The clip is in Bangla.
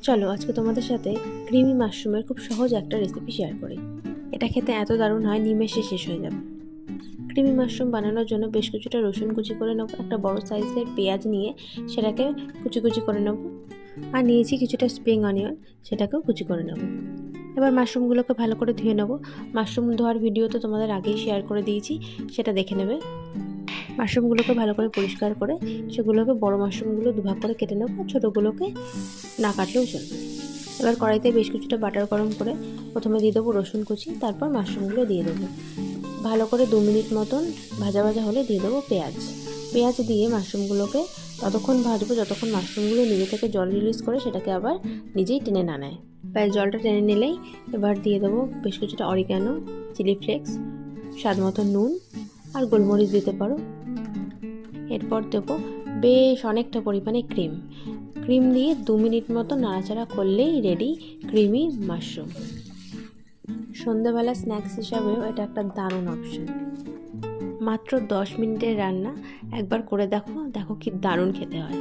চলো আজকে তোমাদের সাথে ক্রিমি মাশরুমের খুব সহজ একটা রেসিপি শেয়ার করি। এটা খেতে এত দারুণ হয়, নিমেষে শেষ হয়ে যাবে। ক্রিমি মাশরুম বানানোর জন্য বেশ কিছুটা রসুন কুচি করে নেবো, একটা বড় সাইজের পেঁয়াজ নিয়ে সেটাকে কুচি কুচি করে নেবো, আর নিয়েছি কিছুটা স্প্রিং অনিয়ন, সেটাকেও কুচি করে নেবো। এবার মাশরুমগুলোকে ভালো করে ধুয়ে নেবো। মাশরুম ধোয়ার ভিডিও তো তোমাদের আগেই শেয়ার করে দিয়েছি, সেটা দেখে নেবে। মাশরুমগুলোকে ভালো করে পরিষ্কার করে সেগুলোকে বড় মাশরুমগুলো দুভাগ করে কেটে নেবো, ছোটোগুলোকে না কাটলেও চলবে। এবার কড়াইতে বেশ কিছুটা বাটার গরম করে প্রথমে দিয়ে দেবো রসুন কুচি, তারপর মাশরুমগুলো দিয়ে দেবো। ভালো করে 2 মিনিট মতন ভাজা ভাজা হলে দিয়ে দেবো পেঁয়াজ দিয়ে মাশরুমগুলোকে ততক্ষণ ভাজবো যতক্ষণ মাশরুমগুলো নিজে থেকে জল রিলিজ করে সেটাকে আবার নিজেই টেনে না নেয়। প্রায় জলটা টেনে নিলেই এবার দিয়ে দেবো বেশ কিছুটা অরিগ্যানো, চিলি ফ্লেক্স, স্বাদ মতো নুন আর গোলমরিচ দিতে পারো। এরপর দেবো বেশ অনেকটা পরিমাণে ক্রিম দিয়ে 2 মিনিট মতো নাড়াচাড়া করলেই রেডি ক্রিমি মাশরুম। সন্ধ্যাবেলা স্ন্যাক্স হিসাবেও এটা একটা দারুণ অপশন। মাত্র 10 মিনিটের রান্না, একবার করে দেখো কি দারুণ খেতে হয়।